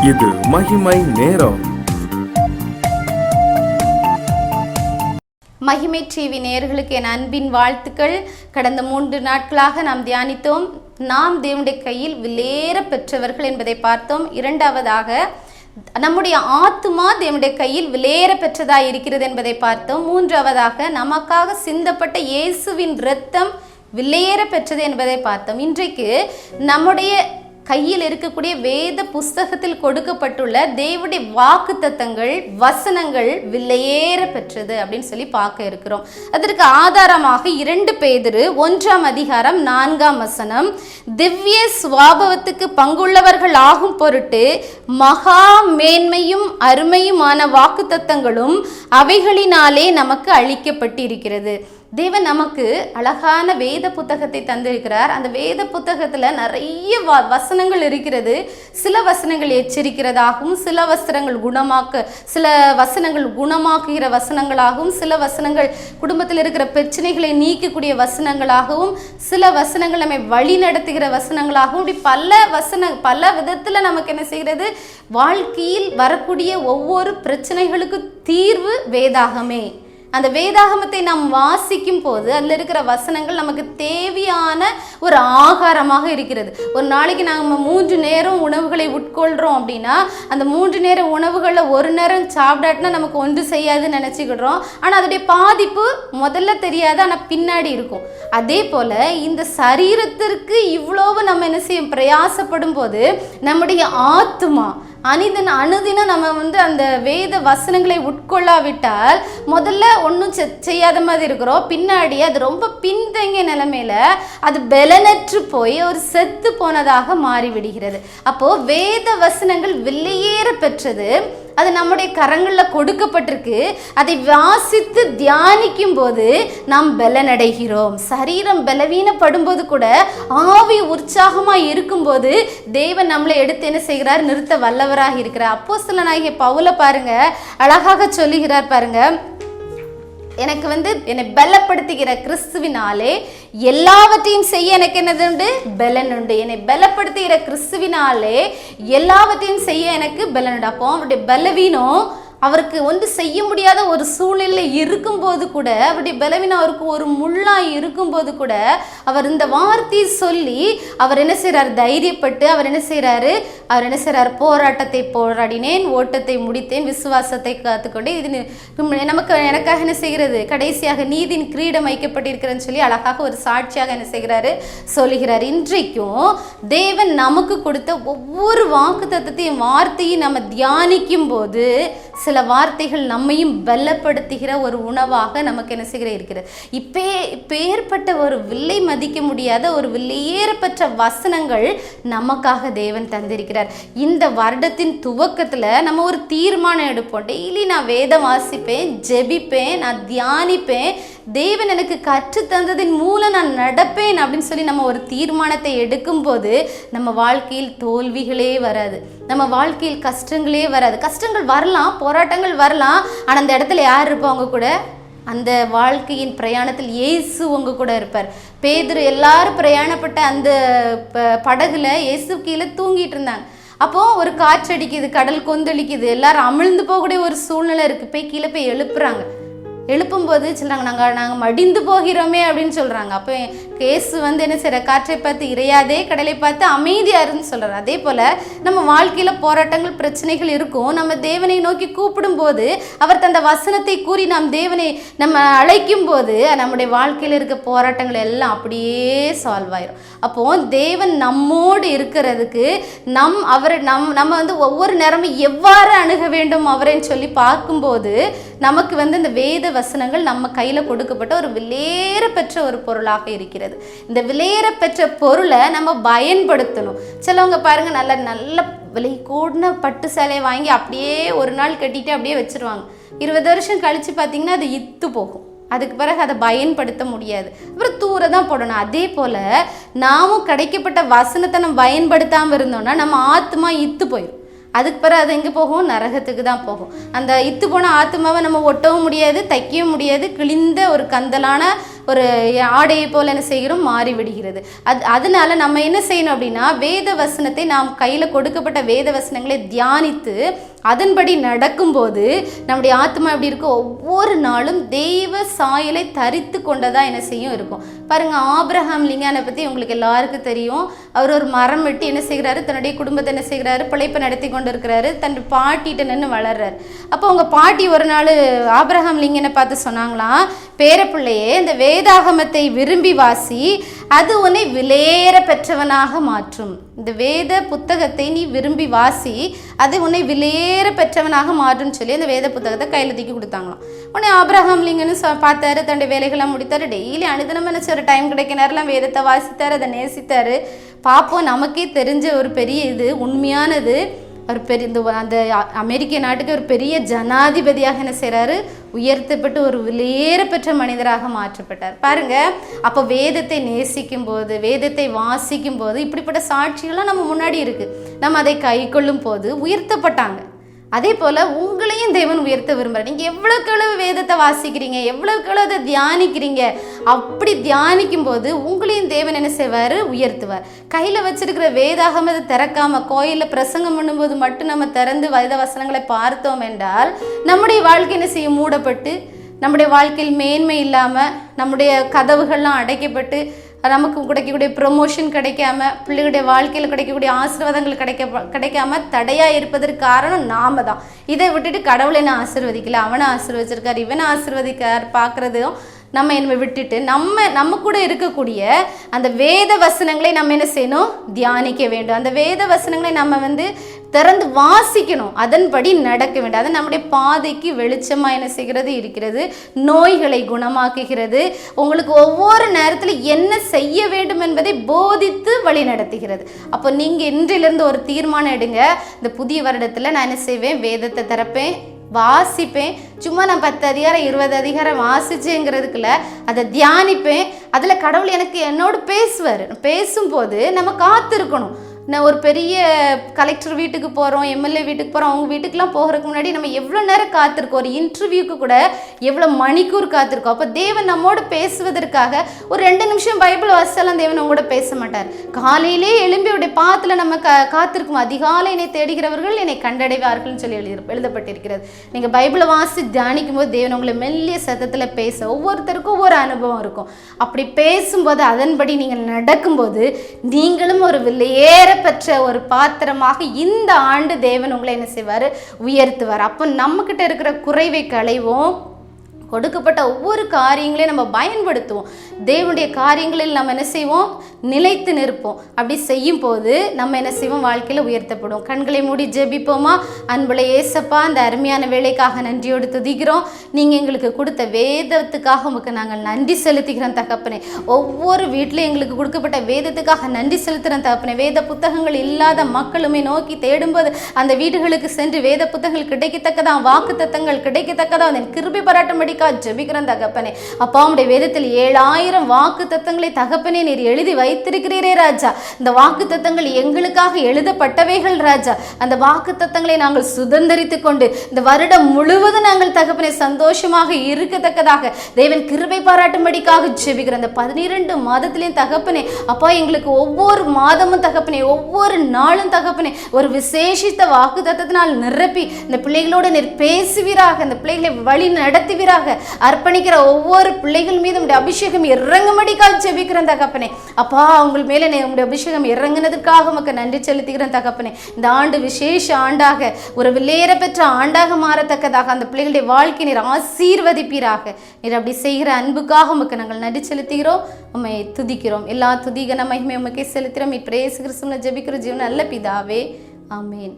இது மகிமை நேரம். மகிமை டிவி நேயர்களுக்கு என் அன்பின் வாழ்த்துக்கள். கடந்த 3 நாட்களாக நாம் தியானித்தோம். நாம் தேவனுடைய கையில் விலையேற பெற்றவர்கள் என்பதை பார்த்தோம். இரண்டாவதாக நம்முடைய ஆத்துமா தேவனுடைய கையில் விலையேற பெற்றதாக இருக்கிறது என்பதை பார்த்தோம். மூன்றாவதாக நமக்காக சிந்தப்பட்ட இயேசுவின் இரத்தம் விலையேற பெற்றது என்பதை பார்த்தோம். இன்றைக்கு நம்முடைய கையில் இருக்கக்கூடிய வேத புஸ்தகத்தில் கொடுக்கப்பட்டுள்ள தேவனுடைய வாக்குத்தத்தங்கள் வசனங்கள் விலையேற பெற்றது அப்படின்னு சொல்லி பார்க்க இருக்கிறோம். அதற்கு ஆதாரமாக 2 பேதுரு 1ஆம் அதிகாரம் 4ஆம் வசனம், திவ்ய சுவாபவத்துக்கு பங்குள்ளவர்கள் ஆகும் பொருட்டு மகா மேன்மையும் அருமையுமான வாக்குத்தத்தங்களும் அவைகளினாலே நமக்கு அளிக்கப்பட்டிருக்கிறது. தேவன் நமக்கு அழகான வேத புத்தகத்தை தந்திருக்கிறார். அந்த வேத புத்தகத்துல நிறைய வசனங்கள் இருக்கிறது. சில வசனங்கள் எச்சரிக்கிறதாகவும், சில வசனங்கள் குணமாக்குகிற வசனங்களாகவும், சில வசனங்கள் குடும்பத்தில் இருக்கிற பிரச்சனைகளை நீக்கக்கூடிய வசனங்களாகவும், சில வசனங்கள் நம்மை வழி நடத்துகிற வசனங்களாகவும், இப்படி பல விதத்துல நமக்கு என்ன செய்கிறது, வாழ்க்கையில் வரக்கூடிய ஒவ்வொரு பிரச்சனைகளுக்கு தீர்வு வேதாகமே. அந்த வேதாகமத்தை நாம் வாசிக்கும் போது அதில் இருக்கிற வசனங்கள் நமக்கு தேவையான ஒரு ஆகாரமாக இருக்கிறது. ஒரு நாளைக்கு நாங்கள் 3 நேரம் உணவுகளை உட்கொள்கிறோம் அப்படின்னா, அந்த 3 நேர உணவுகளில் ஒரு நேரம் சாப்பிடாட்டினா நமக்கு ஒன்று செய்யாதுன்னு நினச்சிக்கிடுறோம். ஆனால் அதோடைய பாதிப்பு முதல்ல தெரியாது, ஆனால் பின்னாடி இருக்கும். அதே போல் இந்த சரீரத்திற்கு இவ்வளவு நம்ம என்ன செய்யும் பிரயாசப்படும் போது நம்முடைய ஆத்துமா அனுதினம் நம்ம அந்த வேத வசனங்களை உட்கொள்ளாவிட்டால் முதல்ல ஒன்றும் செய்யாத மாதிரி இருக்கிறோம். பின்னாடி அது ரொம்ப பின்தங்கிய நிலைமையில அது பலனற்று போய் ஒரு செத்து போனதாக மாறிவிடுகிறது. அப்போ வேத வசனங்கள் விலையேற பெற்றது. அது நம்முடைய கரங்களில் கொடுக்கப்பட்டிருக்கு. அதை வாசித்து தியானிக்கும் போது நாம் பலனடைகிறோம். சரீரம் பலவீனப்படும் போது கூட ஆவி உற்சாகமாக இருக்கும்போது தேவன் நம்மளை எடுத்து என்ன செய்கிறார், நிறுத்த வல்லவராக இருக்கிறார். அப்போஸ்தலனாகிய பவுலை பாருங்க, அழகாக சொல்லுகிறார் பாருங்க, எனக்கு என்னை பலப்படுத்துகிற கிறிஸ்துவினாலே எல்லாவற்றையும் செய்ய எனக்கு என்னது உண்டு, பலன் உண்டு. என்னை பலப்படுத்துகிற கிறிஸ்துவினாலே எல்லாவற்றையும் செய்ய எனக்கு பலன் உண்டு. அப்போ அவருடைய பலவீனம் அவருக்கு ஒன்று செய்ய முடியாத ஒரு சூழ்நிலை இருக்கும்போது கூட, அவருடைய பலவீனம் அவருக்கு ஒரு முள்ளாய் இருக்கும்போது கூட அவர் இந்த வார்த்தையை சொல்லி அவர் என்ன செய்கிறார், தைரியப்பட்டு அவர் என்ன செய்கிறாரு, போராட்டத்தை போராடினேன், ஓட்டத்தை முடித்தேன், விசுவாசத்தை காத்துக்கொண்டேன், இது எனக்காக என்ன செய்கிறது, கடைசியாக நீதியின் கிரீடம் வைக்கப்பட்டிருக்கிறேன்னு சொல்லி அழகாக ஒரு சாட்சியாக என்ன செய்கிறாரு, சொல்லுகிறார். இன்றைக்கும் தேவன் நமக்கு கொடுத்த ஒவ்வொரு வாக்குத்தத்தத்தையும் வார்த்தையும் நம்ம தியானிக்கும் போது சில வார்த்தைகள் நம்மையும் பலப்படுத்துகிற ஒரு உணவாக நமக்கு என்ன செய்கிற இருக்கிறது. இப்பேற்பட்ட ஒரு விலை மதிக்க முடியாத ஒரு விலையேறப்பட்ட வசனங்கள் நமக்காக தேவன் தந்திருக்கிறார். இந்த வருடத்தின் துவக்கத்தில் நம்ம ஒரு தீர்மானம் எடுப்போம். டெய்லி நான் வேதம் வாசிப்பேன், ஜெபிப்பேன், நான் தியானிப்பேன், தேவன் எனக்கு கற்று தந்ததின் மூலம் நான் நடப்பேன் அப்படின்னு சொல்லி நம்ம ஒரு தீர்மானத்தை எடுக்கும்போது நம்ம வாழ்க்கையில் தோல்விகளே வராது, நம்ம வாழ்க்கையில் கஷ்டங்களே வராது. கஷ்டங்கள் வரலாம், போராட்டங்கள் வரலாம், ஆனால் அந்த இடத்துல யார் இருப்பாங்க கூட, அந்த வாழ்க்கையின் பிரயாணத்தில் இயேசு உங்க கூட இருப்பார். பேதுரு எல்லாரும் பிரயாணப்பட்ட அந்த படகுல இயேசு கீழே தூங்கிட்டு இருந்தாங்க. அப்போது ஒரு காற்றடிக்குது, கடல் கொந்தளிக்குது, எல்லாரும் அமிழ்ந்து போகக்கூடிய ஒரு சூழ்நிலை இருக்குது. கீழே போய் எழுப்புறாங்க. எழுப்பும்போது சொல்கிறாங்க, நாங்கள் மடிந்து போகிறோமே அப்படின்னு சொல்கிறாங்க. அப்போ கேசு என்ன செய்கிற, காற்றை பார்த்து இறையாதே, கடலை பார்த்து அமைதியாருன்னு சொல்கிறார். அதே போல் நம்ம வாழ்க்கையில் போராட்டங்கள் பிரச்சனைகள் இருக்கும். நம்ம தேவனை நோக்கி கூப்பிடும்போது அவர் தந்த வசனத்தை கூறி நாம் தேவனை நம்ம அழைக்கும் போது நம்முடைய வாழ்க்கையில் இருக்க போராட்டங்கள் எல்லாம் அப்படியே சால்வ் ஆயிரும். அப்போது தேவன் நம்மோடு இருக்கிறதுக்கு நம்ம ஒவ்வொரு நேரமும் எவ்வாறு அணுக வேண்டும் அவரைன்னு சொல்லி பார்க்கும்போது நமக்கு இந்த வேத வசனங்கள் நம்ம கையில் கொடுக்கப்பட்ட ஒரு விலையேற பெற்ற ஒரு பொருளாக இருக்கிறது. இந்த விலையேற பெற்ற பொருளை நம்ம பயன்படுத்தணும். சிலவங்க பாருங்க, நல்ல விலை கூடின பட்டு சேலையை வாங்கி அப்படியே ஒரு நாள் கட்டிட்டு அப்படியே வச்சிருவாங்க. 20 வருஷம் கழிச்சு பார்த்தீங்கன்னா அது இத்து போகும். அதுக்கு பிறகு அதை பயன்படுத்த முடியாது, அப்புறம் தூர தான் போடணும். அதே போல் நாமும் கிடைக்கப்பட்ட வசனத்தை நம்ம பயன்படுத்தாமல் இருந்தோம்னா நம்ம ஆத்மா இத்து போயிடும். அதுக்கு பிறகு அது எங்கே போகும், நரகத்துக்கு தான் போகும். அந்த இத்து போன ஆத்மாவை நம்ம ஒட்டவும் முடியாது, தைக்கவும் முடியாது. கிழிந்த ஒரு கந்தலான ஒரு ஆடையை போல என்ன செய்கிறோம், மாறிவிடுகிறது. அதனால நம்ம என்ன செய்யணும் அப்படின்னா, வேத வசனத்தை நாம் கையில் கொடுக்கப்பட்ட வேத வசனங்களை தியானித்து அதன்படி நடக்கும்போது நம்முடைய ஆத்மா எப்படி இருக்கும், ஒவ்வொரு நாளும் தெய்வ சாயலை தரித்து கொண்டதா என்ன செய்யும் இருக்கும். பாருங்க, ஆபிரகாம் லிங்கனை பற்றி உங்களுக்கு எல்லாருக்கும் தெரியும். அவர் ஒரு மரம் வெட்டி என்ன செய்கிறாரு, தன்னுடைய குடும்பத்தை என்ன செய்கிறாரு, பிழைப்பை நடத்தி கொண்டு இருக்கிறாரு. தன் பாட்டிகிட்ட நின்று வளர்றாரு. அப்போ உங்கள் பாட்டி ஒரு நாள் ஆபிரகாம் லிங்கனை பார்த்து சொன்னாங்களாம், பேரப்பிள்ளையே, இந்த வேதாகமத்தை விரும்பி வாசி, அது உன்னை விலையேற பெற்றவனாக மாற்றும். இந்த வேத புத்தகத்தை நீ விரும்பி வாசி, அது உன்னை விலையேற பெற்றவனாக மாற்றும்னு சொல்லி அந்த வேத புத்தகத்தை கையில் தூக்கி கொடுத்தாங்களாம். உடனே ஆபிரகாம் லிங்கன்னு பார்த்தாரு, தன்னுடைய வேலைகளை முடித்தாரு. டெய்லி அனுதினம் நினச்ச ஒரு டைம் கிடைக்க நேரம்லாம் வேதத்தை வாசித்தார், அதை நேசித்தார். பார்ப்போம், நமக்கே தெரிஞ்ச ஒரு பெரிய இது உண்மையானது. ஒரு பெரிய இந்த அந்த அமெரிக்க நாட்டுக்கு ஒரு பெரிய ஜனாதிபதியாக என்ன செய்கிறாரு, உயர்த்தப்பட்டு ஒரு விலையேற பெற்ற மனிதராக மாற்றப்பட்டார். பாருங்க, அப்போ வேதத்தை நேசிக்கும் போது, வேதத்தை வாசிக்கும் போது இப்படிப்பட்ட சாட்சிகள்லாம் நம்ம முன்னாடி இருக்கு. நம்ம அதை கை கொள்ளும் போது உயர்த்தப்பட்டாங்க. அதே போல் உங்களையும் தேவன் உயர்த்த விரும்புகிறார். நீங்கள் எவ்வளோக்கு எவ்வளவு வேதத்தை வாசிக்கிறீங்க, எவ்வளோக்கு எவ்வளோ அதை தியானிக்கிறீங்க, அப்படி தியானிக்கும் போது உங்களையும் தேவன் என்ன செய்வார், உயர்த்துவார். கையில் வச்சிருக்கிற வேதாகமத்தை திறக்காமல் கோயிலில் பிரசங்கம் பண்ணும்போது மட்டும் நம்ம திறந்து வேத வசனங்களை பார்த்தோம் என்றால் நம்முடைய வாழ்க்கை என்ன செய்யும், மூடப்பட்டு, நம்முடைய வாழ்க்கையில் மேன்மை இல்லாமல், நம்முடைய கதவுகள்லாம் அடைக்கப்பட்டு, நமக்கு கிடைக்கக்கூடிய ப்ரொமோஷன் கிடைக்காம, பிள்ளைகளுடைய வாழ்க்கையில் கிடைக்கக்கூடிய ஆசீர்வாதங்கள் கிடைக்காம தடையாக இருப்பதற்கு காரணம் நாம தான். இதை விட்டுட்டு கடவுளை என்ன ஆசீர்வதிக்கல, அவனை ஆசீர்வதிச்சிருக்கார், இவனை ஆசீர்வதிக்கார் பார்க்குறதும் நம்ம என்ன விட்டுட்டு நம்ம கூட இருக்கக்கூடிய அந்த வேத வசனங்களை நம்ம என்ன செய்யணும், தியானிக்க வேண்டும். அந்த வேத வசனங்களை நம்ம திறந்து வாசிக்கணும், அதன்படி நடக்க வேண்டும். அது நம்முடைய பாதைக்கு வெளிச்சமாக என்ன செய்கிறது இருக்கிறது, நோய்களை குணமாக்குகிறது, உங்களுக்கு ஒவ்வொரு நேரத்தில் என்ன செய்ய வேண்டும் என்பதை போதித்து வழி நடத்துகிறது. அப்போ நீங்கள் இன்றிலிருந்து ஒரு தீர்மானம் எடுங்க, இந்த புதிய வருடத்தில் நான் என்ன செய்வேன், வேதத்தை திறப்பேன், வாசிப்பேன். சும்மா நான் 10 அதிகாரம் 20 அதிகாரம் வாசிச்சேங்கிறதுக்குள்ள அதை தியானிப்பேன். அதில் கடவுள் என்னோடு பேசுவார். பேசும்போது நம்ம காத்திருக்கணும். நான் ஒரு பெரிய கலெக்டர் வீட்டுக்கு போகிறோம், எம்எல்ஏ வீட்டுக்கு போகிறோம், அவங்க வீட்டுக்கெலாம் போகிறதுக்கு முன்னாடி நம்ம எவ்வளோ நேரம் காத்திருக்கோம், ஒரு இன்டர்வியூக்கு கூட எவ்வளோ மணிக்கூர் காத்திருக்கோம். அப்போ தேவன் நம்மோடு பேசுவதற்காக ஒரு 2 நிமிஷம் பைபிள் வாசித்தாலும் தேவன் அவங்களோட பேச மாட்டார். காலையிலே எழும்பி அவருடைய பாத்தில் நம்ம காத்திருக்கோம். அதிகாலை என்னை தேடுகிறவர்கள் என்னை கண்டடைவார்கள்னு சொல்லி எழுதப்பட்டிருக்கிறது. நீங்கள் பைபிளை வாசி தியானிக்கும் போது தேவன் உங்களை மெல்லிய சத்தத்தில் பேச, ஒவ்வொருத்தருக்கும் ஒவ்வொரு அனுபவம் இருக்கும். அப்படி பேசும்போது அதன்படி நீங்கள் நடக்கும்போது நீங்களும் ஒரு விலையேற பெற்ற ஒரு பாத்திரமாக இந்த ஆண்டு தேவன் உங்களை என்ன செய்வார், உயர்த்துவார். அப்போ நம்ம கிட்ட இருக்கிற குறைவை களைவோம், கொடுக்கப்பட்ட ஒவ்வொரு காரியங்களையும் நம்ம பயன்படுத்துவோம். தேவனுடைய காரியங்களில் நம்ம என்ன செய்வோம், நிலைத்து நிற்போம். அப்படி செய்யும் போது நம்ம என்ன செய்வோம், வாழ்க்கையில் உயர்த்தப்படும். கண்களை மூடி ஜெபிப்போமா? அன்புள்ள ஏசப்பா, அந்த அருமையான வேலைக்காக நன்றியோடு துதிக்கிறோம். நீங்கள் எங்களுக்கு கொடுத்த வேதத்துக்காக உங்களுக்கு நாங்கள் நன்றி செலுத்துகிறோம் தகப்பனே. ஒவ்வொரு வீட்டிலும் எங்களுக்கு கொடுக்கப்பட்ட வேதத்துக்காக நன்றி செலுத்துகிறோம் தகப்பனே. வேத புத்தகங்கள் இல்லாத மக்களுமே நோக்கி தேடும்போது அந்த வீடுகளுக்கு சென்று வேத புத்தகங்கள் கிடைக்கத்தக்கதான், வாக்கு தத்தங்கள் கிடைக்கத்தக்கதான் என் கிருபை பாராட்டும்படிக்காக ஜெபிக்கிறேன் தகப்பனே. அப்பா, உடைய வேதத்தில் 7000 வாக்கு தத்தங்களை தகப்பனே நீர் எழுதி வைத்திருக்கிறீரே ராஜா. இந்த வாக்கு தத்தங்கள் எங்களுக்காக எழுதப்பட்டவைகள் ராஜா. அந்த வாக்கு தத்தங்களை நாங்கள் சுதந்திரித்துக் கொண்டு இந்த வருடம் முழுவதும் நாங்கள் தகப்பனே சந்தோஷமாக இருக்கத்தக்கதாக தேவன் கிருபை பாராட்டும்படிக்காக ஜெபிக்கிறேன். அந்த 12 மாதத்திலையும் தகப்பனே அப்பா, எங்களுக்கு ஒவ்வொரு மாதமும் தகப்பனே, ஒவ்வொரு நாளும் தகப்பனே ஒரு விசேஷித்த வாக்கு தத்தத்தினால் நிரப்பி இந்த பிள்ளைகளோடு நீர் பேசுவீராக, இந்த பிள்ளைகளை வழி நடத்துவீராக. அர்ப்பணிக்கிற ஒவ்வொரு பிள்ளைகள் மீது உடைய அபிஷேகம் இறங்கும்படிக்காக ஜெபிக்கிறேன் தகப்பனே. அப்பா, உங்கள் மேலே உங்களுடைய அபிஷேகம் இறங்குனதுக்காக உமக்கு நன்றி செலுத்துகிறேன் தகப்பனே. இந்த ஆண்டு விசேஷ ஆண்டாக, ஒரு விலையேற பெற்ற ஆண்டாக மாறத்தக்கதாக அந்த பிள்ளைகளுடைய வாழ்க்கை நீர் ஆசீர்வதிப்பீராக. நீர் அப்படி செய்கிற அன்புக்காக உமக்கு நாங்கள் நன்றி செலுத்துகிறோம், உம்மை துதிக்கிறோம். எல்லா துதிகன மகிமை உமக்கே செலுத்துகிறோம். இயேசு கிறிஸ்துவின் ஜெபிக்கிற ஜீவன் நல்ல பிதாவே, ஆமேன்.